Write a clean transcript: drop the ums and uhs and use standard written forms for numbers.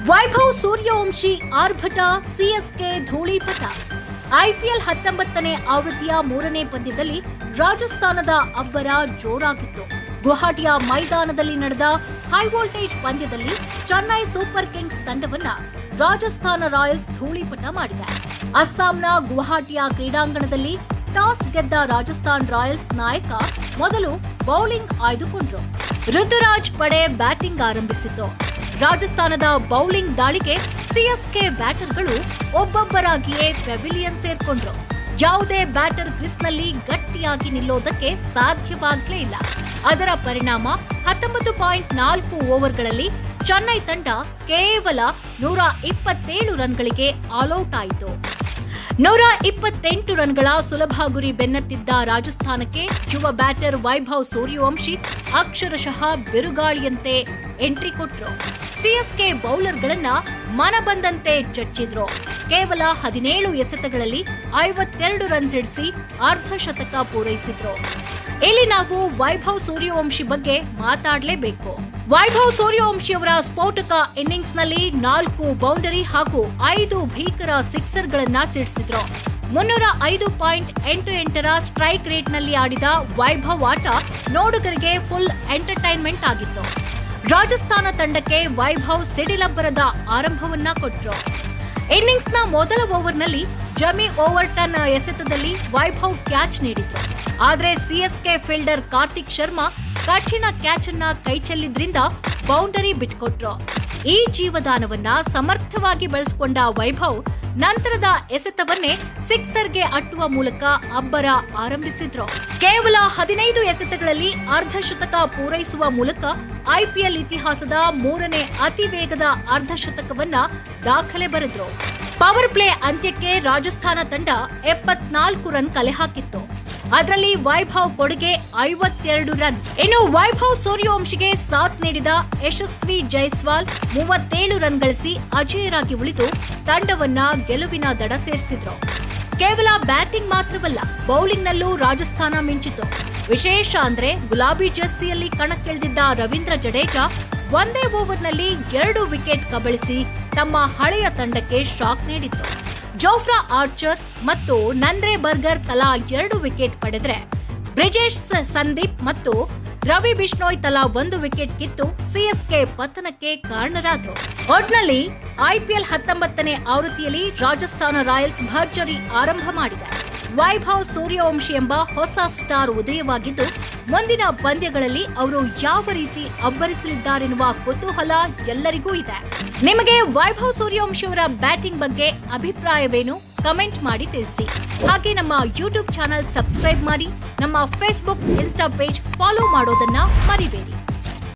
ವೈಭವ್ ಸೂರ್ಯವಂಶಿ ಆರ್ಭಟ ಸಿಎಸ್ಕೆ ಧೂಳಿಪಟ. ಐಪಿಎಲ್ 19ನೇ ಆವೃತ್ತಿಯ 3ನೇ ಪಂದ್ಯದಲ್ಲಿ ರಾಜಸ್ಥಾನದ ಅಬ್ಬರ ಜೋರಾಗಿತ್ತು. ಗುವಾಹಟಿಯ ಮೈದಾನದಲ್ಲಿ ನಡೆದ ಹೈ ವೋಲ್ಟೇಜ್ ಪಂದ್ಯದಲ್ಲಿ ಚೆನ್ನೈ ಸೂಪರ್ ಕಿಂಗ್ಸ್ ತಂಡವನ್ನ ರಾಜಸ್ಥಾನ ರಾಯಲ್ಸ್ ಧೂಳಿಪಟ ಮಾಡಿದೆ. ಅಸ್ಸಾಂನ ಗುವಾಹಟಿಯ ಕ್ರೀಡಾಂಗಣದಲ್ಲಿ ಟಾಸ್ ಗೆದ್ದ ರಾಜಸ್ಥಾನ್ ರಾಯಲ್ಸ್ ನಾಯಕ ಮೊದಲು ಬೌಲಿಂಗ್ ಆಯ್ದುಕೊಂಡ್ರು. ಋತುರಾಜ್ ಪಡೆ ಬ್ಯಾಟಿಂಗ್ ಆರಂಭಿಸಿತು. ರಾಜಸ್ಥಾನದ ಬೌಲಿಂಗ್ ದಾಳಿಗೆ ಸಿಎಸ್ಕೆ ಬ್ಯಾಟರ್ಗಳು ಒಬ್ಬೊಬ್ಬರಾಗಿಯೇ ಪೆವಿಲಿಯನ್ ಸೇರ್ಕೊಂಡ್ರು. ಯಾವುದೇ ಬ್ಯಾಟರ್ ಕ್ರೀಸ್ನಲ್ಲಿ ಗಟ್ಟಿಯಾಗಿ ನಿಲ್ಲೋದಕ್ಕೆ ಸಾಧ್ಯವಾಗಲೇ ಇಲ್ಲ. ಅದರ ಪರಿಣಾಮ 19.4 ಓವರ್ಗಳಲ್ಲಿ ಚೆನ್ನೈ ತಂಡ ಕೇವಲ 127 ರನ್ಗಳಿಗೆ ಆಲ್ಔಟ್ ಆಯಿತು. 128 ರನ್ಗಳ ಸುಲಭ ಗುರಿ ಬೆನ್ನತ್ತಿದ್ದ ರಾಜಸ್ಥಾನಕ್ಕೆ ಯುವ ಬ್ಯಾಟರ್ ವೈಭವ್ ಸೂರ್ಯವಂಶಿ ಅಕ್ಷರಶಃ ಬಿರುಗಾಳಿಯಂತೆ ಎಂಟ್ರಿ ಕೊಟ್ರು. ಸಿಎಸ್ಕೆ ಬೌಲರ್ಗಳನ್ನ ಮನಬಂದಂತೆ ಚಚ್ಚಿದ್ರು. ಕೇವಲ 17 ಎಸೆತಗಳಲ್ಲಿ 52 ರನ್ ಸಿಡಿಸಿ ಅರ್ಧ ಶತಕ ಪೂರೈಸಿದ್ರು. ಇಲ್ಲಿ ನಾವು ವೈಭವ್ ಸೂರ್ಯವಂಶಿ ಬಗ್ಗೆ ಮಾತಾಡಲೇಬೇಕು. ವೈಭವ್ ಸೂರ್ಯವಂಶಿಯವರ ಸ್ಫೋಟಕ ಇನ್ನಿಂಗ್ಸ್ನಲ್ಲಿ 4 ಬೌಂಡರಿ ಹಾಗೂ 5 ಭೀಕರ ಸಿಕ್ಸರ್ಗಳನ್ನ ಸಿಡಿಸಿದ್ರು. 305.88ರ ಸ್ಟ್ರೈಕ್ ರೇಟ್ನಲ್ಲಿ ಆಡಿದ ವೈಭವ್ ಆಟ ನೋಡುಗರಿಗೆ ಫುಲ್ ಎಂಟರ್ಟೈನ್ಮೆಂಟ್ ಆಗಿತ್ತು. ರಾಜಸ್ಥಾನ ತಂಡಕ್ಕೆ ವೈಭವ್ ಸಿಡಿಲಬ್ಬರದ ಆರಂಭವನ್ನ ಕೊಟ್ರು. ಇನ್ನಿಂಗ್ಸ್ನ ಮೊದಲ ಓವರ್ನಲ್ಲಿ ಜಮಿ ಓವರ್ಟನ್ ಎಸೆತದಲ್ಲಿ ವೈಭವ್ ಕ್ಯಾಚ್ ನೀಡಿದ್ರು. ಆದರೆ ಸಿಎಸ್ಕೆ ಫೀಲ್ಡರ್ ಕಾರ್ತಿಕ್ ಶರ್ಮಾ ಕಠಿಣ ಕ್ಯಾಚ್ ಅನ್ನ ಕೈಚೆಲ್ಲಿದ್ರಿಂದ ಬೌಂಡರಿ ಬಿಟ್ಕೊಟ್ರು. ಈ ಜೀವದಾನವನ್ನ ಸಮರ್ಥವಾಗಿ ಬಳಸಿಕೊಂಡ ವೈಭವ್ ನಂತರದ ಎಸೆತವನ್ನೇ ಸಿಕ್ಸರ್ಗೆ ಅಟ್ಟುವ ಮೂಲಕ ಅಬ್ಬರ ಆರಂಭಿಸಿದ್ರು. ಕೇವಲ 15 ಎಸೆತಗಳಲ್ಲಿ ಅರ್ಧ ಶತಕ ಪೂರೈಸುವ ಮೂಲಕ ಐಪಿಎಲ್ ಇತಿಹಾಸದ 3ನೇ ಅತಿ ವೇಗದ ಅರ್ಧ ಶತಕವನ್ನ ದಾಖಲೆ ಬರೆದ್ರು. ಪವರ್ ಪ್ಲೇ ಅಂತ್ಯಕ್ಕೆ ರಾಜಸ್ಥಾನ ತಂಡ 74 ರನ್ ಕಲೆ ಹಾಕಿತ್ತು. ಅದರಲ್ಲಿ ವೈಭವ್ ಕೊಡುಗೆ 52 ರನ್. ಇನ್ನು ವೈಭವ್ ಸೂರ್ಯವಂಶಿಗೆ ಸಾಥ್ ನೀಡಿದ ಯಶಸ್ವಿ ಜೈಸ್ವಾಲ್ 37 ರನ್ ಗಳಿಸಿ ಅಜೇಯರಾಗಿ ಉಳಿದು ತಂಡವನ್ನ ಗೆಲುವಿನ ದಡ ಸೇರಿಸಿದ್ರು. ಕೇವಲ ಬ್ಯಾಟಿಂಗ್ ಮಾತ್ರವಲ್ಲ, ಬೌಲಿಂಗ್ನಲ್ಲೂ ರಾಜಸ್ಥಾನ ಮಿಂಚಿತು. ವಿಶೇಷ ಅಂದ್ರೆ ಗುಲಾಬಿ ಜರ್ಸಿಯಲ್ಲಿ ಕಣಕ್ಕಿಳಿದಿದ್ದ ರವೀಂದ್ರ ಜಡೇಜಾ ಒಂದೇ ಓವರ್ನಲ್ಲಿ 2 ವಿಕೆಟ್ ಕಬಳಿಸಿ ತಮ್ಮ ಹಳೆಯ ತಂಡಕ್ಕೆ ಶಾಕ್ ನೀಡಿದ್ರು. ಜೋಫ್ರಾ ಆರ್ಚರ್ ಮತ್ತು ನಂದ್ರೆ ಬರ್ಗರ್ ತಲಾ 2 ವಿಕೆಟ್ ಪಡೆದರೆ ಬ್ರಿಜೇಶ್ ಸಂದೀಪ್ ಮತ್ತು ರವಿ ಬಿಷ್ಣೋಯ್ ತಲಾ 1 ವಿಕೆಟ್ ಕಿತ್ತು ಸಿಎಸ್ಕೆ ಪತನಕ್ಕೆ ಕಾರಣರಾದರು. ಒಟ್ನಲ್ಲಿ ಐಪಿಎಲ್ 19ನೇ ಆವೃತ್ತಿಯಲ್ಲಿ ರಾಜಸ್ಥಾನ ರಾಯಲ್ಸ್ ಭರ್ಜರಿ ಆರಂಭ ಮಾಡಿದೆ. ವೈಭವ್ ಸೂರ್ಯವಂಶಿ ಎಂಬ ಹೊಸ ಸ್ಟಾರ್ ಉದಯವಾಗಿದ್ದು, ಮುಂದಿನ ಪಂದ್ಯಗಳಲ್ಲಿ ಅವರು ಯಾವ ರೀತಿ ಅಬ್ಬರಿಸಲಿದ್ದಾರೆನ್ನುವ ಕುತೂಹಲ ಎಲ್ಲರಿಗೂ ಇದೆ. ನಿಮಗೆ ವೈಭವ್ ಸೂರ್ಯವಂಶಿಯವರ ಬ್ಯಾಟಿಂಗ್ ಬಗ್ಗೆ ಅಭಿಪ್ರಾಯವೇನು? ಕಮೆಂಟ್ ಮಾಡಿ ತಿಳಿಸಿ. ಹಾಗೆ ನಮ್ಮ ಯೂಟ್ಯೂಬ್ ಚಾನೆಲ್ ಸಬ್ಸ್ಕ್ರೈಬ್ ಮಾಡಿ, ನಮ್ಮ ಫೇಸ್ಬುಕ್, ಇನ್ಸ್ಟಾ ಪೇಜ್ ಫಾಲೋ ಮಾಡೋದನ್ನ ಮರಿಬೇಡಿ.